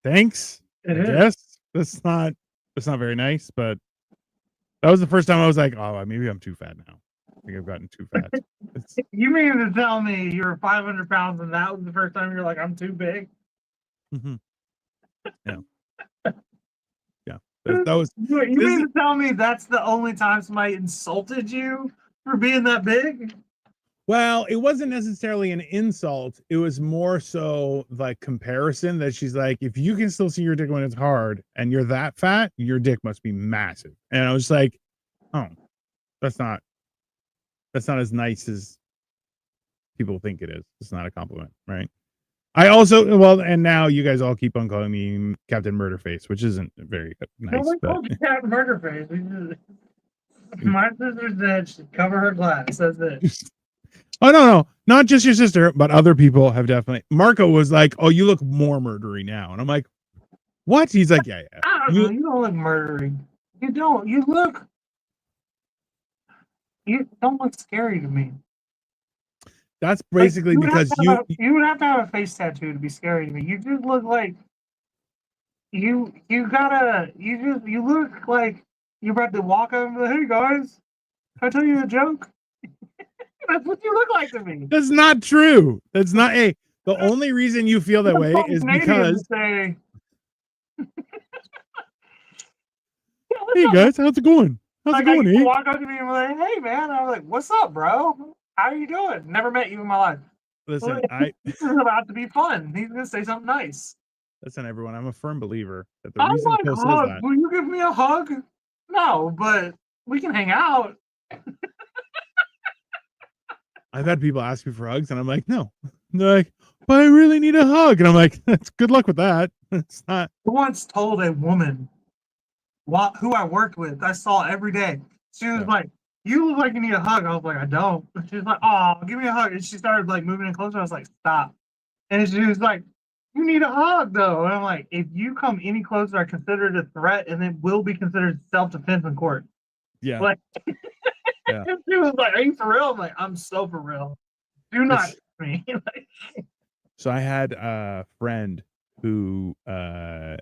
thanks. I guess that's not very nice, but that was the first time I was like, oh, maybe I'm too fat now. I think I've gotten too fat. You mean to tell me you're 500 pounds and that was the first time you're like, I'm too big? Mm-hmm. Yeah. Yeah. That was. You mean to tell me that's the only time somebody insulted you for being that big? Well, it wasn't necessarily an insult. It was more so like comparison that she's like, if you can still see your dick when it's hard and you're that fat, your dick must be massive. And I was like, oh, that's not as nice as people think it is. It's not a compliment, right? I also, well, and now you guys all keep on calling me Captain Murderface, which isn't very nice. No one called you Captain Murderface. My sister said she'd cover her glass. That's it. Oh, no, not just your sister, but other people have definitely. Marco was like, oh, you look more murdery now. And I'm like, what? He's like, yeah. You don't look murdery. You don't. You don't look scary to me. That's basically like, because you would have to have a face tattoo to be scary to me. You just look like you look like you're about to walk up and be like, hey guys, can I tell you a joke? That's what you look like to me. That's not true. That's not. Hey, the only reason you feel that way is because. Hey guys, how's it going? How's it going? You walk up to me and be like, hey man, I'm like, what's up, bro? How are you doing? Never met you in my life. listen, This is about to be fun. He's gonna say something nice. listen, everyone. I'm a firm believer that the I reason like Poe says hugs. that. Will you give me a hug? No, but we can hang out. I've had people ask me for hugs, and I'm like, no. And they're like, but I really need a hug, and I'm like, that's good luck with that. It's not. I once told a woman who I worked with, I saw every day. She was Yeah. like, "You look like you need a hug." I was like, "I don't." And she was like, "Oh, give me a hug." And she started like moving in closer. I was like, "Stop." And she was like, "You need a hug, though." And I'm like, "If you come any closer, I consider it a threat, and it will be considered self-defense in court." Yeah. Like, Yeah. she was like, "Are you for real?" I'm like, "I'm so for real. Do not It's, touch me." Like, so I had a friend who was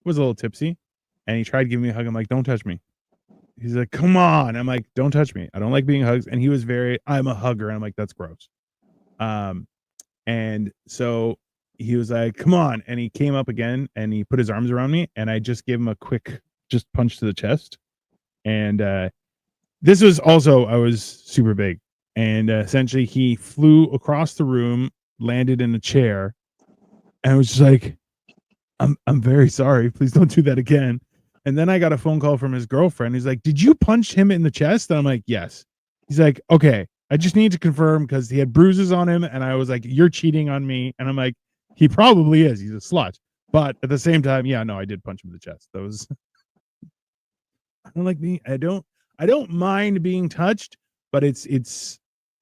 a little tipsy, and he tried giving me a hug. I'm like, don't touch me. He's like, come on. I'm like, don't touch me. I don't like being hugged. And he was very, I'm a hugger. And I'm like, that's gross. Um, and so he was like, come on. And he came up again and he put his arms around me, and I just gave him a quick just punch to the chest. And this was also, I was super big. And essentially he flew across the room, landed in a chair, and I was just like, I'm very sorry. Please don't do that again. And then I got a phone call from his girlfriend. He's like, did you punch him in the chest? And I'm like, yes. He's like, okay, I just need to confirm because he had bruises on him. And I was like, you're cheating on me. And I'm like, he probably is. He's a slut. But at the same time, yeah, no, I did punch him in the chest. That was I don't like being I don't mind being touched, but it's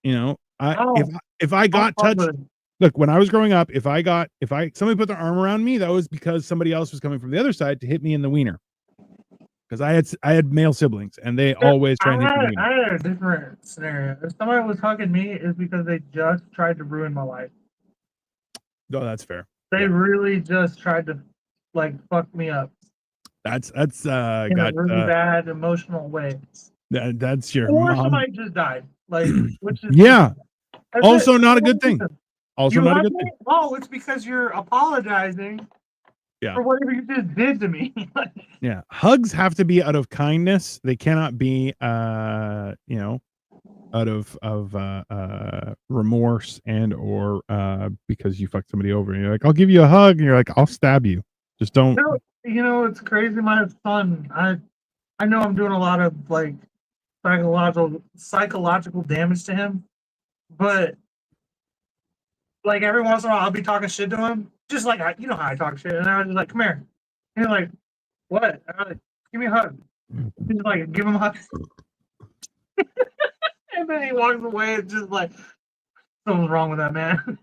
you know, I oh, if I I'm got fun touched, with it. look, when I was growing up, if I somebody put their arm around me, that was because somebody else was coming from the other side to hit me in the wiener. Because I had male siblings, and they always try and hit the wiener. I had a different scenario. If somebody was hugging me, it's because they just tried to ruin my life. No, that's fair. They Yeah, really just tried to like fuck me up that's in a got really bad emotional way. that's your Or mom. somebody just died. Like, which is Yeah, that's it. also not a No good thing. reason. Also You not a hug good me? thing. Oh, it's because you're apologizing Yeah. for whatever you just did to me. Yeah, hugs have to be out of kindness. They cannot be out of remorse and or because you fucked somebody over and you're like, I'll give you a hug, and you're like, I'll stab you. Just don't. It's crazy. My son, I know I'm doing a lot of like psychological damage to him, but like every once in a while I'll be talking shit to him, just like you know how I talk shit, and I was just like, "Come here," and he's like, "What?" And I'm like, "Give me a hug." He's like, "Give him a hug," and then he walks away. It's just like something's wrong with that man.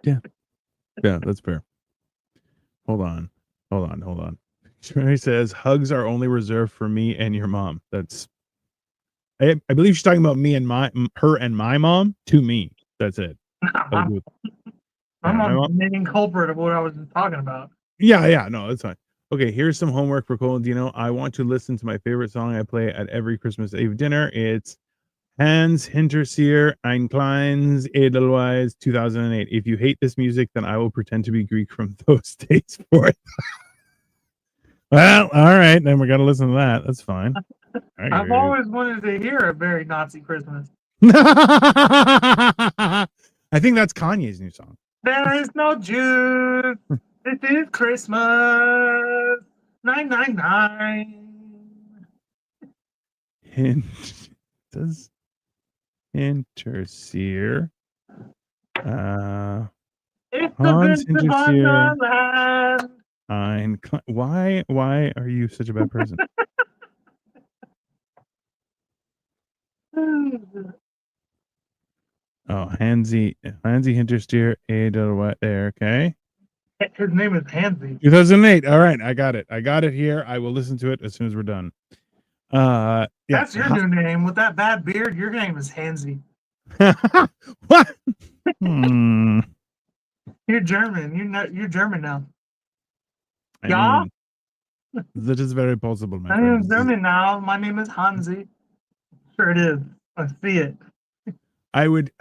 Yeah, yeah, that's fair. Hold on, hold on. He says hugs are only reserved for me and your mom. That's I believe she's talking about me and her and my mom to me. That's it. Like, yeah, I'm my on mom. the main culprit of what I was talking about. Yeah, yeah, no, that's fine. Okay, here's some homework for Cole and Dino. I want to listen to my favorite song I play at every Christmas Eve dinner. It's Hans Hinterseer Ein Kleines Edelweiss 2008. If you hate this music, then I will pretend to be Greek from those days for it. Well, all right, then we're gonna listen to that. That's fine. I've always wanted to hear a very Nazi Christmas. I think that's Kanye's new song. There is no Jews. This is Christmas. 999. Does Hinterseer. It's the Hans best of Hinterseer. Wonderland. Why are you such a bad person? Oh, Hansi Hintersteer, A. There, okay. His name is Hansy. 2008. All right, I got it. I got it here. I will listen to it as soon as we're done. Yeah. That's your new name. With that bad beard, your name is Hansy. What? You're German. You're German now. I mean, that is very possible, my friend. I'm German now. My name is Hansi. Sure it is. I see it. I would.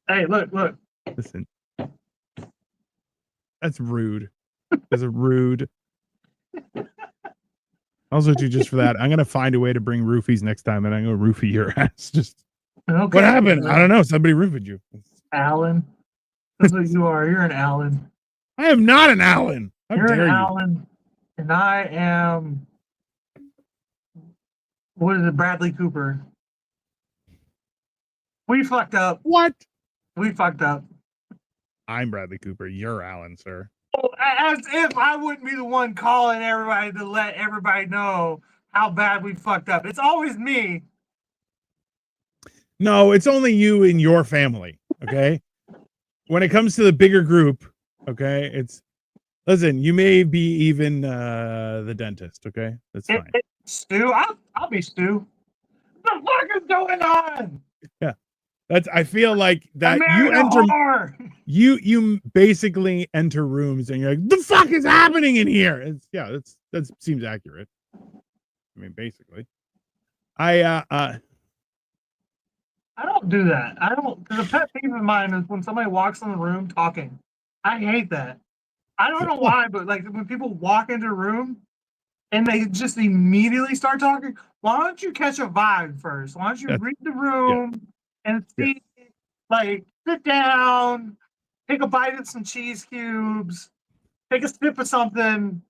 Hey, look. Listen. That's rude. That's a rude. Also, too, just for that, I'm gonna find a way to bring roofies next time, and I'm gonna roofie your ass. Just Okay, What happened? I don't know. Somebody roofied you. Alan. That's what you are. You're an Alan. I am not an Allen. How You're an dare you? Alan, and I am. What is it? Bradley Cooper. We fucked up. What? We fucked up. I'm Bradley Cooper. You're Allen, sir. As if I wouldn't be the one calling everybody to let everybody know how bad we fucked up. It's always me. No, it's only you and your family. Okay. When it comes to the bigger group, okay, it's listen, you may be even the dentist, okay? That's fine. Stu, I'll be Stu. What the fuck is going on? Yeah. That's I feel like that you America enter horror. you basically enter rooms and you're like, the fuck is happening in here? It's that seems accurate. I mean, basically. I don't do that. I don't. Because a pet peeve of mine is when somebody walks in the room talking. I hate that. I don't know why, but like when people walk into a room and they just immediately start talking, why don't you catch a vibe first? Why don't you read the room and see, like, sit down, take a bite of some cheese cubes, take a sip of something,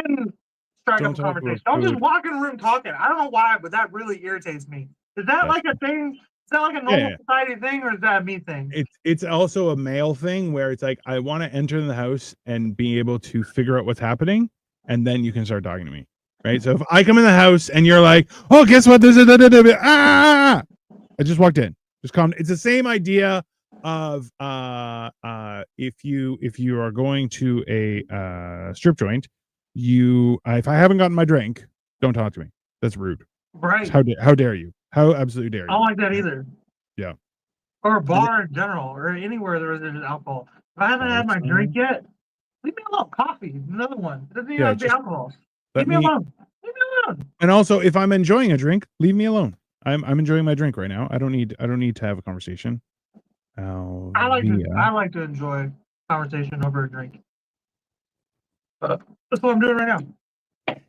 and strike Don't up a talk about conversation. Don't just food. walk in the room talking. I don't know why, but that really irritates me. Is that like a thing? Is that like a normal society thing, or is that a me thing? It's also a male thing where it's like I want to enter the house and be able to figure out what's happening, and then you can start talking to me, right? So if I come in the house and you're like, "Oh, guess what? There's I just walked in. Just calm. It's the same idea of if you are going to a strip joint, you if I haven't gotten my drink, don't talk to me. That's rude. Right. How dare you? How absolutely dare you? I don't like that either. Yeah. Or a bar in general, or anywhere there is alcohol. If I haven't had my drink yet, leave me alone. Coffee, another one. It doesn't even have to be alcohol. Leave me alone. Leave me alone. And also, if I'm enjoying a drink, leave me alone. I'm enjoying my drink right now. I don't need to have a conversation. I like to enjoy conversation over a drink. That's what I'm doing right now.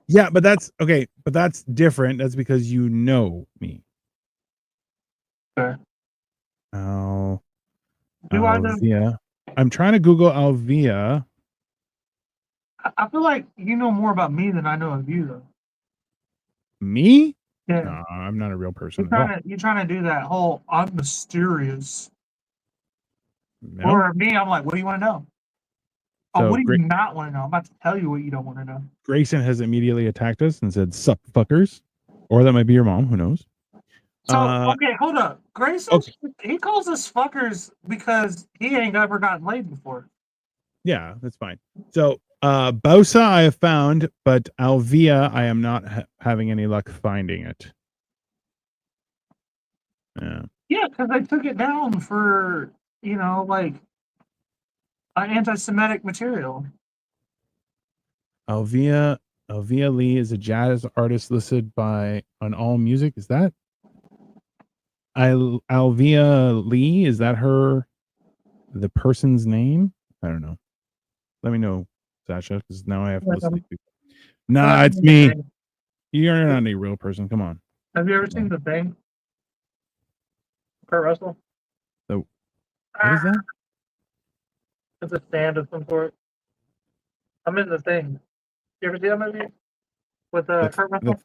Yeah, but that's okay. But that's different. That's because you know me. Okay. Alvia. I'm trying to Google Alvia. I feel like you know more about me than I know of you, though. Me? Yeah. No, I'm not a real person. You're trying to do that whole I'm mysterious. No. Or me, I'm like, what do you want to know? So, what do you not want to know? I'm about to tell you what you don't want to know. Grayson has immediately attacked us and said, "Sup, fuckers," or that might be your mom. Who knows? So okay, hold up. Grayson, he calls us fuckers because he ain't ever gotten laid before. Yeah, that's fine. So Bausa I have found, but Alvia I am not having any luck finding it. Yeah, because I took it down for like anti-Semitic material. Alvia Lee is a jazz artist listed on All Music. Is that Alvia Lee? Is that the person's name? I don't know. Let me know, Sasha, because now I have to listen to people. Nah, it's me. You're not a real person. Come on. Have you ever seen The Thing? Kurt Russell? So, what is that? It's a stand of some sort. I'm in The Thing. You ever see that movie with Kurt Russell?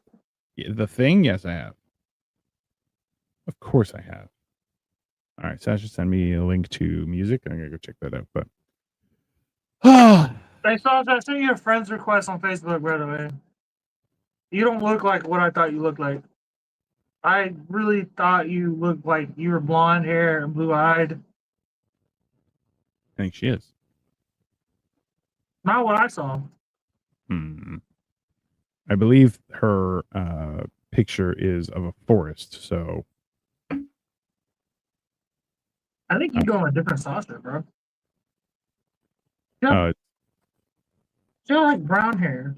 The Thing? Yes, I have. Of course, I have. All right, Sasha, send me a link to music. I'm gonna go check that out. But I sent you a friend's request on Facebook, by the way. You don't look like what I thought you looked like. I really thought you looked like you were blonde hair and blue eyed. I think she is. Not what I saw. I believe her picture is of a forest. So I think you go on a different saucer, bro. Yeah. She got like brown hair.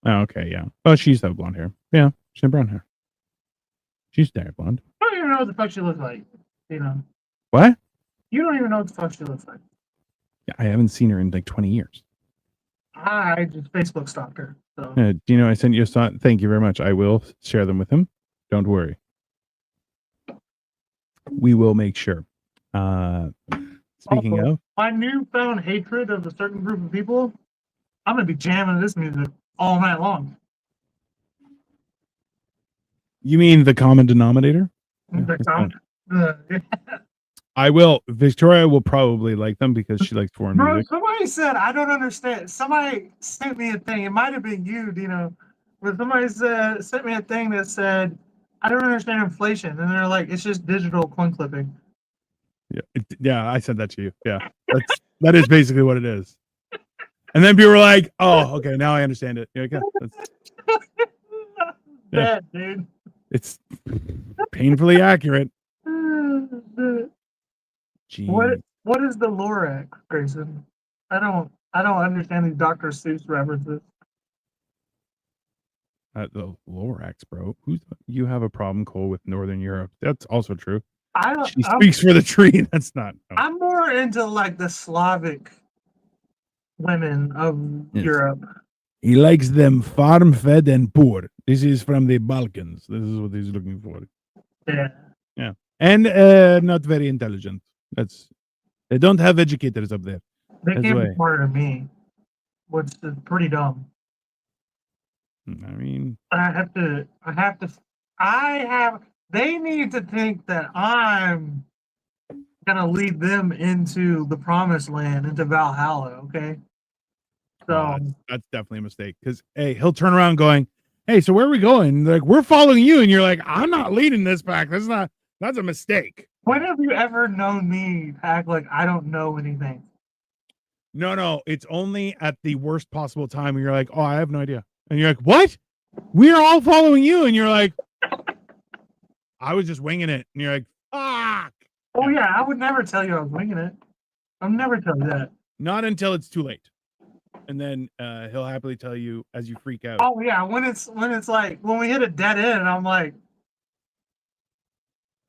Oh, okay, yeah. Oh, she used to have blonde hair. Yeah, she had brown hair. She's dyed blonde. I don't even know what the fuck she looks like. You know. What? You don't even know what the fuck she looks like. Yeah, I haven't seen her in like 20 years. I just Facebook stalked her. So. Do you know I sent you a song? Thank you very much. I will share them with him. Don't worry. we will make sure. Speaking Also, of, my newfound hatred of a certain group of people, I'm gonna be jamming this music all night long. you mean the common denominator? I will. Victoria will probably like them because she likes foreign Bro, music. somebody said I don't understand. Somebody sent me a thing. It might have been you, Dino, but somebody sent me a thing that said I don't understand inflation, and they're like, it's just digital coin clipping. Yeah, I said that to you. Yeah, that is basically what it is. And then people were like, "Oh, okay, now I understand it." You're like, yeah, Bad, dude. it's painfully accurate. What Gee, what is the Lorax, Grayson? I don't understand these Dr. Seuss references. the Lorax, bro. You have a problem, Cole, with Northern Europe? That's also true. I'm She speaks for the tree. That's not. No. I'm more into like the Slavic women of Europe. He likes them farm fed and poor. This is from the Balkans. This is what he's looking for. Yeah. And not very intelligent. They don't have educators up there. They That's can't why. be smarter than me, which is pretty dumb. I mean, they need to think that I'm gonna lead them into the promised land, into Valhalla, okay? So that's definitely a mistake. Because hey, he'll turn around going, "Hey, so where are we going?" They're like, "We're following you," and you're like, "I'm not leading this pack. That's a mistake." when have you ever known me act like I don't know anything? No, it's only at the worst possible time when you're like, "Oh, I have no idea," and you're like, "What? We're all following you," and you're like, "I was just winging it," and you're like, "Fuck." Oh yeah, I would never tell you I was winging it. I'll never tell you that. Not until it's too late, and then he'll happily tell you as you freak out. Oh yeah, when it's like when we hit a dead end, and I'm like,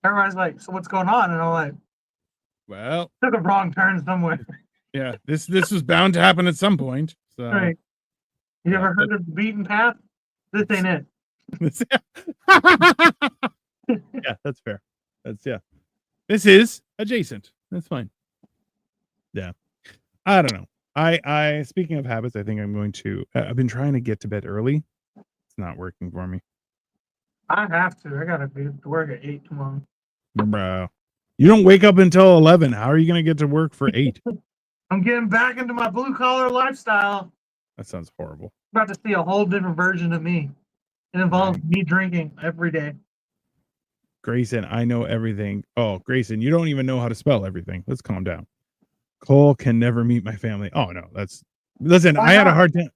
everybody's like, "So what's going on?" And I'm like, "Well, took a wrong turn somewhere." Yeah, this was bound to happen at some point. So, right. You ever heard of the beaten path? This ain't it. Yeah, that's fair. This is adjacent. That's fine. Yeah. I don't know. I speaking of habits, I think I'm going to I've been trying to get to bed early. It's not working for me. I have to. I gotta be to work at 8 tomorrow. Bro. You don't wake up until 11. How are you going to get to work for 8? I'm getting back into my blue collar lifestyle. That sounds horrible. I'm about to see a whole different version of me. It involves me drinking every day. Grayson, I know everything. Oh, Grayson, you don't even know how to spell everything. Let's calm down. Cole can never meet my family. Oh no, listen. I had a hard time.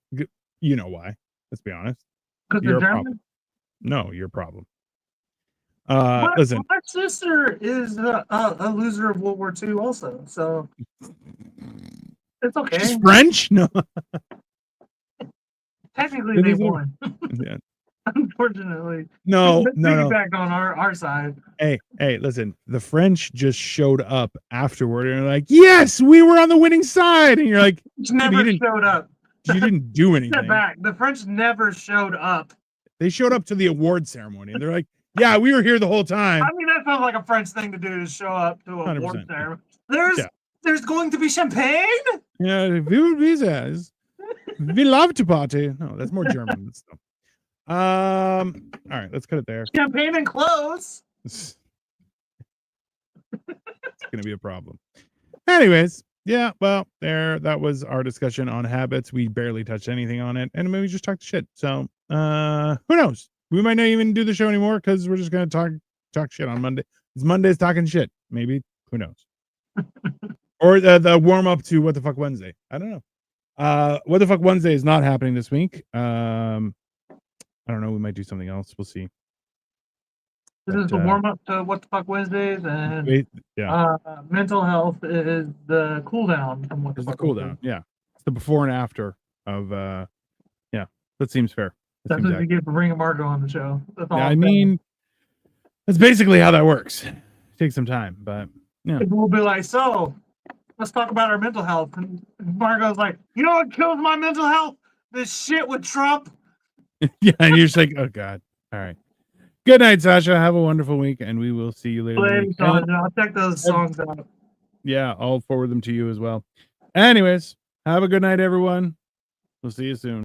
You know why? Let's be honest. Because they're German. No, your problem. Listen. My sister is a loser of World War II, also. So it's okay. She's French? No. Technically, they won. Yeah. Unfortunately. No. Back on our side. Hey, listen. The French just showed up afterward and are like, "Yes, we were on the winning side," and you're like, "Never showed up. You didn't do anything." Step back. The French never showed up. They showed up to the award ceremony, and they're like, "Yeah, we were here the whole time." I mean, that sounds like a French thing to do, to show up to a award ceremony. Yeah. There's going to be champagne? Yeah, visas. We love to party. No, that's more German stuff. All right, let's cut it there. Champagne and clothes. It's gonna be a problem. Anyways, yeah, well, that was our discussion on habits. We barely touched anything on it, and maybe we just talked shit. So who knows? We might not even do the show anymore because we're just gonna talk shit on Monday. It's Monday's talking shit. Maybe, who knows? Or the warm up to What the Fuck Wednesday. I don't know. What the Fuck Wednesday is not happening this week. I don't know. We might do something else. We'll see. This is the warm up to What the Fuck Wednesdays, and mental health is the cool down from What the Fuck. Cool down. Yeah, it's the before and after of. Yeah, that seems fair. That's what you get for bringing Marco on the show. That's all. Yeah, I mean, that's basically how that works. It takes some time, but yeah. People will be like, "So, let's talk about our mental health." And Marco's like, "You know what kills my mental health? This shit with Trump." Yeah, and you're just like, "Oh God, all right." Good night, Sasha. Have a wonderful week, and we will see you later. Later, Sean. I'll check those songs out. Yeah, I'll forward them to you as well. Anyways, have a good night, everyone. We'll see you soon.